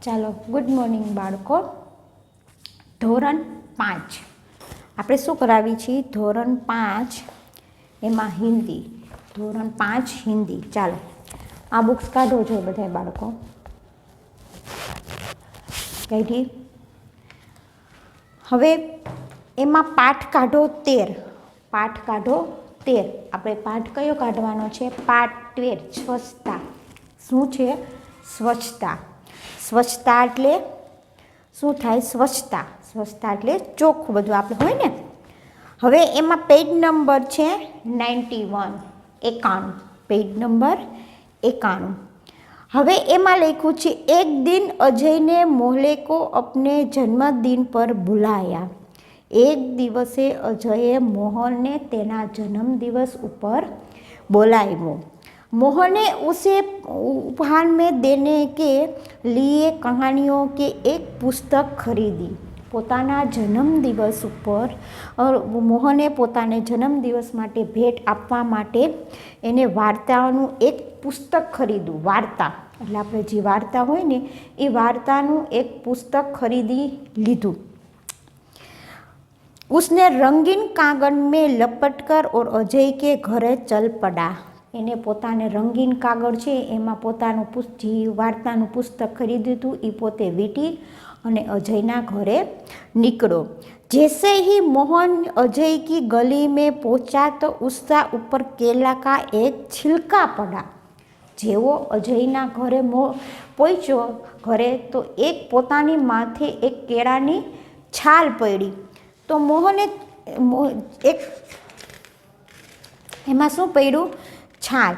ચાલો good morning બાળકો. ધોરણ 5 આપણે શું કરાવી છીએ? ધોરણ 5 એમાં હિન્દી. ધોરણ 5 હિન્દી. ચાલો આ બુક્સ કાઢો છો બધા બાળકો. કાઢી. હવે એમાં પાઠ કાઢો 13. પાઠ કાઢો 13. આપણે પાઠ કયો કાઢવાનો છે? પાઠ 13 સ્વચ્છતા. શું છે? સ્વચ્છતા. સ્વચ્છતા એટલે શું થાય? સ્વચ્છતા. સ્વચ્છતા એટલે ચોખ્ખું બધું આપણે હોય ને. હવે એમાં પેજ નંબર છે 91. 91. Page number 91. હવે એમાં લખ્યું છે એક દિન અજયને મોહલ્લે को अपने जन्मदिन पर बुलाया. एक દિવસે અજયે મોહનને તેના જન્મદિવસ ઉપર બોલાવ્યો. मोहन ने उसे उपहार में देने के लिए कहानियों के एक पुस्तक खरीदी. પોતાના જન્મદિવસ ઉપર મોહને પોતાને જન્મદિવસ માટે ભેટ આપવા માટે એને વાર્તાઓનું એક પુસ્તક ખરીદ્યું. વાર્તા એટલે આપણે જે વાર્તા હોય ને એ વાર્તાનું એક પુસ્તક ખરીદી લીધું. उसने रंगीन कागज में लपटकर और अजय के घरे चल पड़ा. એને પોતાને રંગીન કાગળ છે એમાં પોતાનું જે વાર્તાનું પુસ્તક ખરીદ્યું હતું એ પોતે વીંટી અને અજયના ઘરે નીકળ્યો. जैसे ही मोहन अजय की गली में पहुंचा तो उसका ऊपर केला का एक छिलका पड़ा. જેવો અજયના ઘરે પહોંચ્યો ઘરે તો એક પોતાની માથે એક કેળાની છાલ પડી. તો મોહને એક એમાં શું પડ્યું? छाल.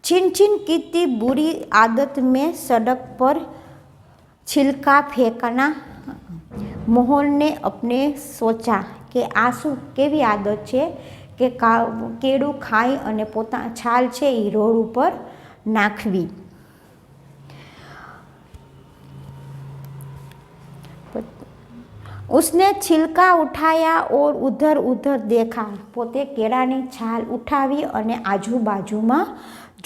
छिन छिन की बुरी आदत में सड़क पर छिलका फेंकना. मोहन ने अपने सोचा कि आ शू केवी आदत है कि केड़ू खाई अने पोता छाल छे ई रोड पर नाखवी. उसने छिलका उठाया और उधर उधर देखा. પોતે કેળાની છાલ ઉઠાવી અને આજુબાજુમાં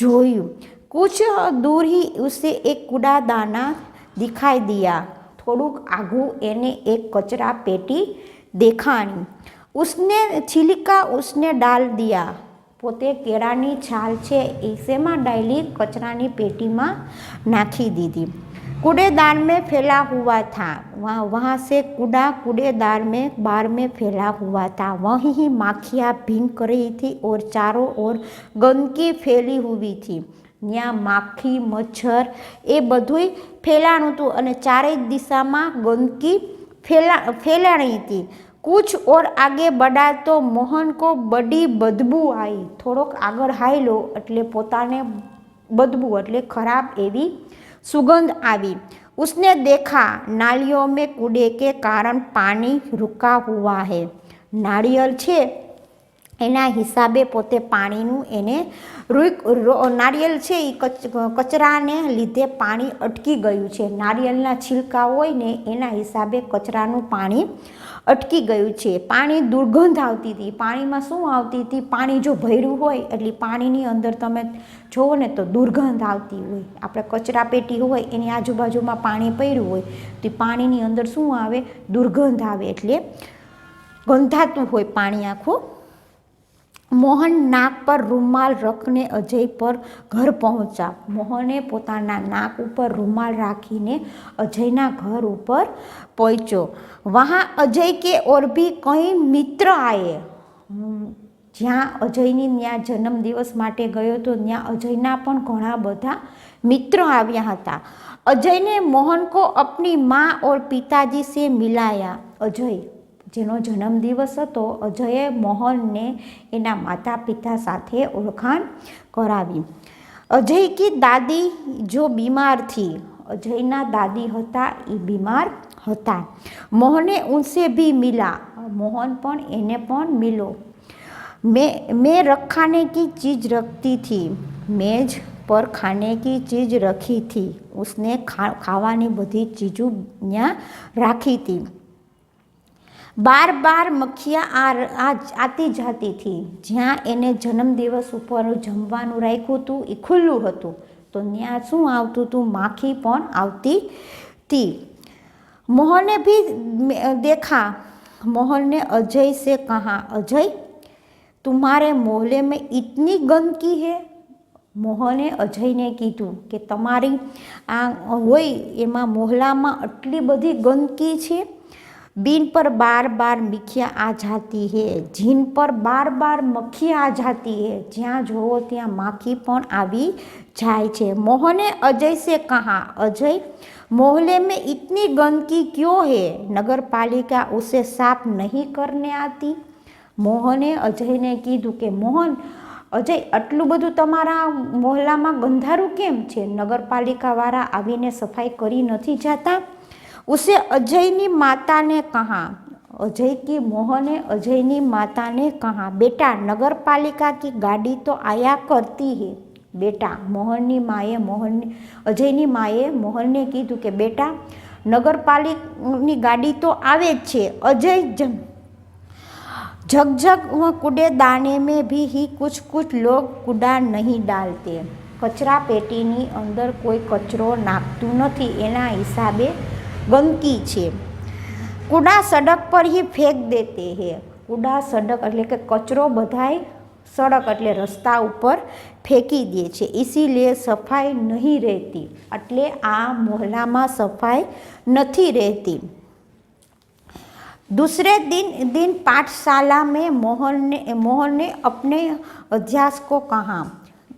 જોયું. कुछ दूर ही उसे एक कूड़ादाना दिखाई दिया. થોડુંક આગું એને એક કચરા પેટી દેખાણી. उसने छिलका उसने डाल दिया. પોતે કેળાની છાલ છે એ શેમાં ડાલી? કચરાની પેટીમાં નાખી દીધી. कूड़ेदान में फैला हुआ था. वहाँ से कूड़ेदार में बार में फैला हुआ था. वहीं ही माखियाँ भींग रही थी और चारों ओर गंदगी फैली हुई थी. ત્યાં માખી મચ્છર એ બધુંય ફેલાણું હતું અને ચારેય દિશામાં ગંદકી ફેલાણી હતી. कुछ और आगे बढ़ा तो मोहन को बड़ी बदबू आई. થોડોક આગળ હાલ્યો એટલે પોતાને બદબू એટલે ખરાબ એવી सुगंध आई. उसने देखा नालियों में कूड़े के कारण पानी रुका हुआ है. नारियल छे एना हिसाबे पोते पाणीનું એને નારિયેલ છે એ કચરાને લીધે પાણી અટકી ગયું છે. નારિયેલના છિલકા હોય ને એના હિસાબે કચરાનું પાણી અટકી ગયું છે. પાણી દુર્ગંધ આવતી હતી. પાણીમાં શું આવતી હતી? પાણી જો ભર્યું હોય એટલે પાણીની અંદર તમે જુઓ ને તો દુર્ગંધ આવતી હોય. આપણે કચરા પેટી હોય એની આજુબાજુમાં પાણી પડ્યું હોય તો પાણીની અંદર શું આવે? દુર્ગંધ આવે એટલે ગંધાતું હોય પાણી આખું. मोहन नाक पर रूमाल रखने अजय पर घर पहुंचा. मोहने पोताना नाक ऊपर रूमाल राखीने अजयना घर ऊपर पहुंचो. वहाँ अजय के और भी कई मित्र आए. જ્યાં અજયની ત્યાં જન્મદિવસ માટે ગયો તો ત્યાં અજયના પણ ઘણા બધા મિત્રો આવ્યા હતા. અજયને મોહન को अपनी माँ और पिताजी से मिलाया. અજય જેનો જન્મદિવસ હતો અજયે મોહનને એના માતા પિતા સાથે ઓળખાણ કરાવી. અજય की दादी जो बीमार थी. અજયના દાદી હતા એ બીમાર હતા. મોહને उनसे भी मिला. મોહન પણ એને પણ મિલો. मैं रखाने की चीज़ रखती थी. मेज पर खाने की चीज़ रखी थी. उसने खावानी बधी चीज़ों ત્યાં રાખી थी. बार बार मक्खियाँ आती जाती थी. જ્યાં એને જન્મદિવસ ઉપર જમવાનું રાખ્યું હતું એ ખુલ્લું હતું તો ત્યાં શું આવતું હતું? માખી પણ આવતી थी। मोहन ने भी देखा। मोहन ने अजय से कहा, अजय तुम्हारे मोहल्ले में इतनी गंदगी है। मोहने अजयने कीधुं के तमारी आ होय एमां मोहल्लामां आटली बधी गंदगी छे। बीन पर बार बार मक्खियाँ आ जाती है, जीन पर बार बार मक्खी आ जाती है, ज्यां जोवो त्यां माखी पण आवी जाय छे। मोहने अजय से कहा, अजय मोहल्ले में इतनी गंदगी क्यों है? नगर पालिका उसे साफ नहीं करने आती? मोहने अजयने कीधुं के मोहन अजय आटलू बधुं तमारा मोहल्लामां गंधारू केम छे? नगरपालिकावाळा आवीने सफाई करी नथी जाता? उसे अजयनी माता ने कहा। अजय की मोहने अजयनी माता ने कहा, बेटा नगरपालिका की गाड़ी तो आया करती है। बेटा मोहननी माए अजयनी माए मोहनने कीधुं के बेटा नगरपालिकानी गाड़ी तो आवे ज छे। अजय झग कूड़ेदाने में भी ही कुछ लोग कूड़ा नहीं डालते। कचरा पेटीनी अंदर कोई कचरो नाखतुं नथी, एना हिसाबे गंदगी छे। कूड़ा सड़क पर ही फेंक देते हैं। कूड़ा सड़क एटले के कचरो बधाय सड़क एटले रस्ता ऊपर फेंकी दे छे, इसीलिए सफाई नहीं रहती। एटले आ मोहल्लामां सफाई नहीं रहती। दूसरे दिन पाठशाला में मोहन ने अपने अध्यास को कहा।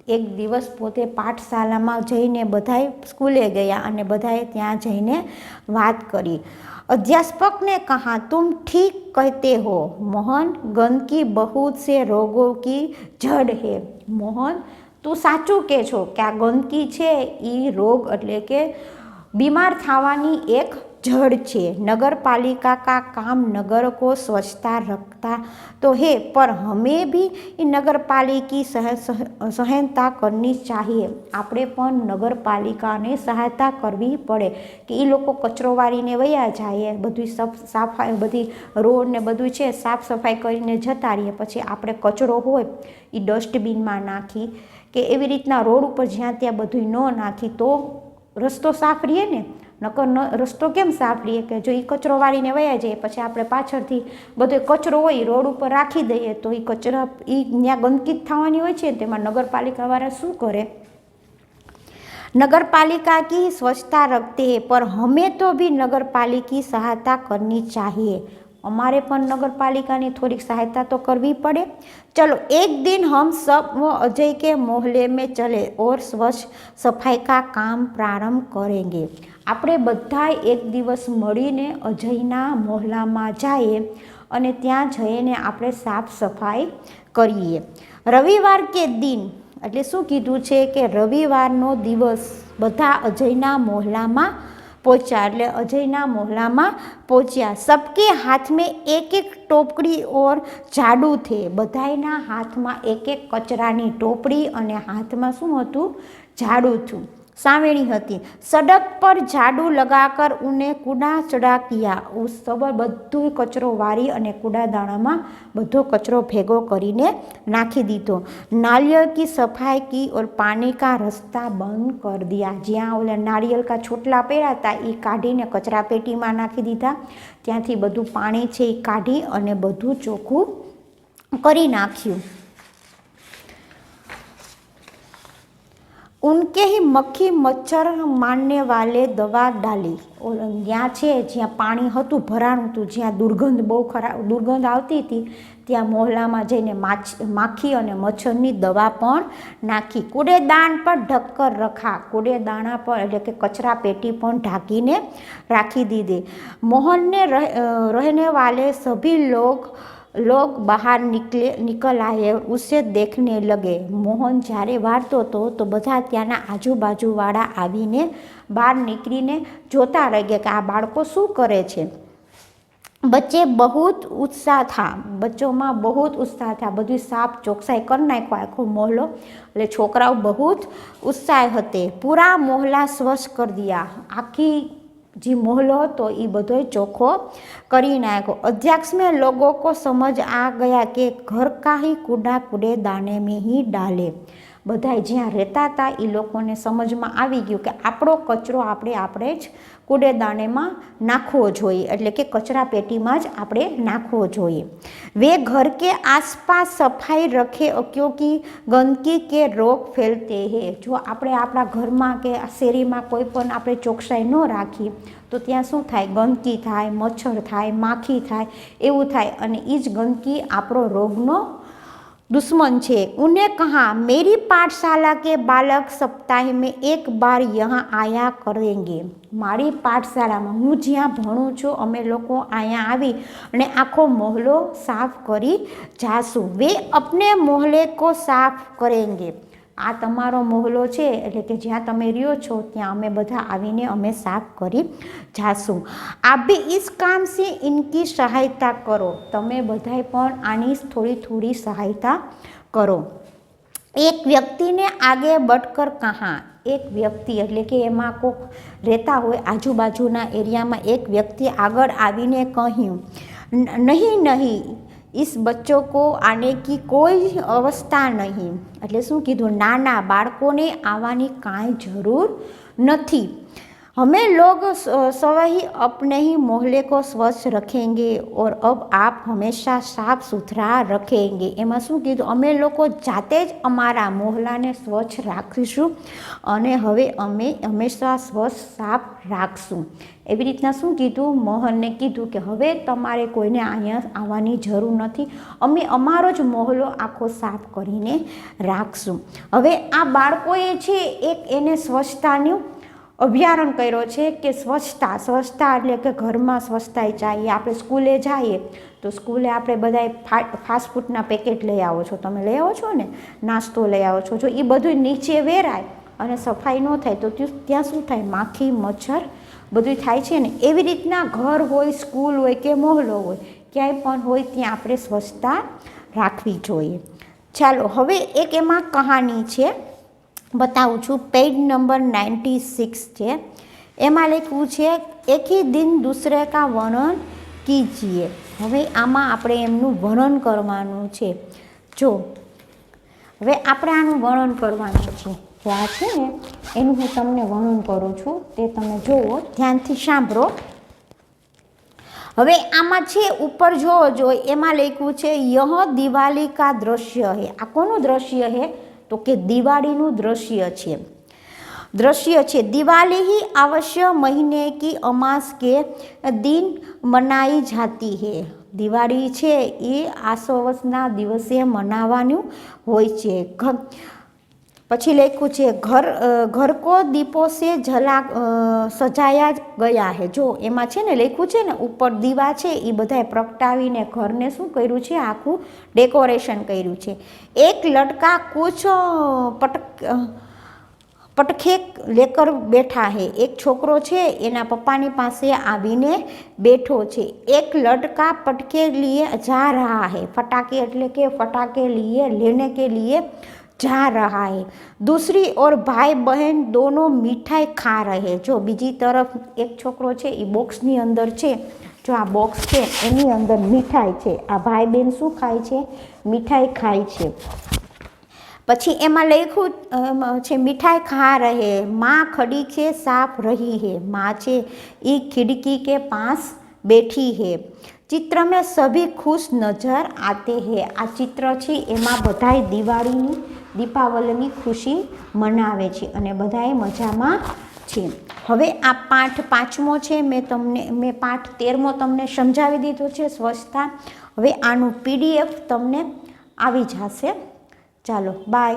एक दिवस पोते पाठशालामां जईने बधाए स्कूले गया अने बधाए त्यां जईने वात करी। अध्यापक ने कहा, तुम ठीक कहते हो मोहन, गंदगी बहुत से रोगों की जड़ है। मोहन तू साचुं कहे छो के आ गंदगी छे ई रोग एटले के बीमार थवानी एक जड़ छे। नगर पालिका का काम नगर को स्वच्छता रखता तो है, पर हमें भी नगर पालिका सहायता करनी चाहिए। आपणे पण नगर पालिका ने सहायता करवी पड़े कि ई लोको कचरो वाळीने वया जाए, बधुं सफाई बधी रोड ने बधुं छे साफ सफाई करीने जता रहीए, पछी आपणे कचरो होय ई डस्टबीन में नाखी के एवी रीतना रोड पर ज्यां त्यां बधुं न नाखी तो रस्तो साफ रहे ने। नकर रस्तो केम साफ रहे के जो ई कचरो वाळीने वया जाए पछी आपणे पाछळथी बधो कचरो होय रोड पर राखी दઈએ तो ई कचरा ई त्यां गंदगी थवानी होय छे। तेमां नगरपालिकावाळा शुं करे? नगरपालिका की स्वच्छता रखते हैं, पर हमें तो भी नगरपालिका की सहायता करनी चाहिए। हमारे पण नगरपालिका ने थोड़ी सहायता तो करवी पड़े। चलो एक दिन हम सब अजय के मोहल्ले में चले और स्वच्छ सफाई का काम प्रारंभ करेंगे। આપણે બધાય એક દિવસ મળીને અજયના મોહલ્લામાં જઈએ અને ત્યાં જઈને આપણે સાફ સફાઈ કરીએ। રવિવાર કે દિન એટલે શું કીધું છે કે રવિવારનો દિવસ બધા અજયના મોહલ્લામાં पहुंचा। એટલે અજયના મોહલ્લામાં પહોંચ્યા। सबके हाथ में एक एक टोपड़ी और झाड़ू थे। બધાયના હાથમાં એક એક કચરાની ટોપડી અને હાથમાં શું હતું? झाड़ू थी, सावेणी हती। सड़क पर झाड़ू लगाकर उन्हें कूड़ा चढ़ा किया। उस सबर बधो कचरो वारी अने कूड़ा दाणा में बधो कचरो भेगो करीने नाखी दीधो। नारियल की सफाई की और पानी का रास्ता बंद कर दिया। ज्यां ओला नारियल का छोटला पड्या हता ई काढीने कचरा पेटी में नाखी दीधा। त्यांथी बधुं पाणी छे ई काढी अने बधुं चोख्खुं करी नाख्युं। उनके ही मक्खी मच्छर मारने वाले दवा डाली। और ज्यां छे ज्यां पाणी हतुं भराणुं हतुं, ज्यां दुर्गंध बहु खराब दुर्गंध आवती थी त्यां मोहल्लामां जईने माखी अने मच्छरनी दवा पण नाखी। कूड़ेदान पर ढक्कन रखा। कूड़ेदाना पर एटले के कचरा पेटी पण ढांकीने राखी दीधी। मोहन ने रहने वाले सभी लोग बाहर निकल आए और उसे देखने लगे। मोहन જ્યારે વાળતો હતો તો બધા ત્યાંના આજુબાજુવાળા આવીને બહાર નીકળીને જોતા રહી ગયા કે આ બાળકો શું કરે છે। बच्चे बहुत उत्साह था, बच्चों में बहुत उत्साह था। बधु साफ चौकसाई कर नाखो आखो मोहल्लो એટલે છોકરાઓ बहुत उत्साह हते। पूरा मोहल्ला स्वच्छ कर दिया। आखी जी मोहल्लो तो ये बधो चोखो करी नाखो। अध्यक्ष में लोगों को समझ आ गया कि घर का ही कूड़ा कूड़ेदाने में ही डाले। બધાય જ્યાં રહેતા હતા એ લોકોને સમજમાં આવી ગયું કે આપણો કચરો આપણે જ કૂડેદાનેમાં નાખવો જોઈએ, એટલે કે કચરા પેટીમાં જ આપણે નાખવો જોઈએ। वे घर के आसपास सफाई रखे क्योंकि गंदगी के रोग फैलते हैं। जो આપણે આપણા ઘરમાં કે શેરીમાં કોઈ પણ આપણે ચોકસાઈ ન રાખીએ તો ત્યાં શું થાય, ગંદકી થાય, મચ્છર થાય, માખી થાય, એવું થાય અને એ જ ગંદકી આપણો રોગનો दुश्मन छे। उन्हें कहा मेरी पाठशाला के बालक सप्ताह में एक बार यहाँ आया करेंगे। मारी पाठशाला में हूँ ज्यां भणुं छुं अमे लोको अहींया आवी अने आखो मोहल्लो साफ करी जाशुं। वे अपने मोहल्ले को साफ करेंगे। आ तमारो मोहल्लो छे एटले के ज्यां तमे रह्यो छो त्यां अमे बधा आवीने अमे साफ करी जाशुं। आप भी इस काम से इनकी सहायता करो। तमे बधाए पण आनी थोड़ी थोड़ी सहायता करो। एक व्यक्ति ने आगे बढ़कर कहा, एक व्यक्ति एटले के एमां कोक रहता होय आजूबाजूना एरियामां एक व्यक्ति आगळ आवीने कह्युं, नहीं नहीं इस बच्चों को आने की कोई अवस्था नहीं। એટલે શું કીધું, નાના બાળકોને આવવાની કાંઈ જરૂર નથી। हमें लोग सभी अपने ही मोहल्ले को स्वच्छ रखेंगे और अब आप हमेशा साफ सुथरा रखेंगे। एमां शुं कीधुं, अमे लोको जाते ज अमारा मोहल्लाने स्वच्छ राखीशुं अने हवे अमे हमेशा स्वच्छ साफ राखशुं। एवी रीतना शुं कीधुं, मोहनने कीधुं के हवे तमारे कोईने अहींया आववानी जरूर नथी, अमे अमारो ज मोहल्लो आखो साफ करीने राखशुं। हवे आ बाळकोए छे एक एने स्वच्छतानुं अभियान कर्यो छे कि स्वच्छता स्वच्छता एटले के घरमां स्वच्छता चाहिए। आपणे स्कूले जाइए तो स्कूले आपणे बधाए फास्ट फूडना पेकेट लई आवो छो, तमे लई आवो छो ने, नास्तो लई आवो छो, जो ए बधुं नीचे वेराय अने सफाई न थाय तो त्यां शुं थाय, माखी मच्छर बधुं थाय छे ने। एवी रीतना घर होय, स्कूल होय के मोहल्लो होय, क्यांय पण होय त्यां आपणे स्वच्छता राखवी जोईए। चालो हवे एक एमां कहानी छे, बताऊँ छूँ। पेज नंबर 96 है। एमां लख्युं छे, एक ही दिन दूसरे का वर्णन कीजिए। हवे आमां आपणे एमनुं वर्णन करवानुं छे। जो हवे आपणे आनुं वर्णन करवानुं छे, तो आ छे ने एनुं हुं तमने वर्णन करूं छुं, ते तमे जोवो, ध्यानथी सांभळो। हवे आमां छे ऊपर जो एमां लख्युं छे, यह दिवाली का दृश्य है। आ कोनुं दृश्य है, तो कि दिवाळीनुं दृश्य छे। दिवाली ही अवश्य महीने की अमास के दिन मनाई जाती है। दिवाળી छे ए आसोवसना दिवसे मनावानुं होय छे। पछी लख्युं छे, घर को दीपों से सजाया गया है। जो एमां छे ने लख्युं छे ने ऊपर दीवा छे ए बधाए प्रगटावीने घरने शुं कर्युं छे, आखुं डेकोरेशन कर्युं छे। एक लड़का कुछ पटखे लेकर बैठा है। एक छोकरो छे एना पप्पानी पासे आवीने बैठो छे। एक लड़का पटके लिए जा रहा है। फटाके एटले के फटाके लेने के लिए जा रहा है। दूसरी ओर भाई बहन दोनों मिठाई खा रहे। जो बीजी तरफ एक छोकरो छे ए बॉक्सनी अंदर छे, जो आ बॉक्स छे एनी अंदर मिठाई छे। आ भाई बहन शुं खाय छे, मिठाई खाय छे। पछी एमां लख्युं छे, मिठाई खा रहे, माँ खड़ी के साफ रही है। माँ छे ए खिड़की के पास बैठी है। चित्र में सभी खुश नजर आते हैं। आ चित्र छे एमां बधाय दिवाळीनी दीपावलीनी खुशी मनावे छे अने बधाय मजामां छे। हवे आ पाठ 5मो छे, मैं पाठ 13मो तमने समजावी दीधो छे, स्वच्छता। हवे आनुं PDF तमने आवी जशे। चालो बाय।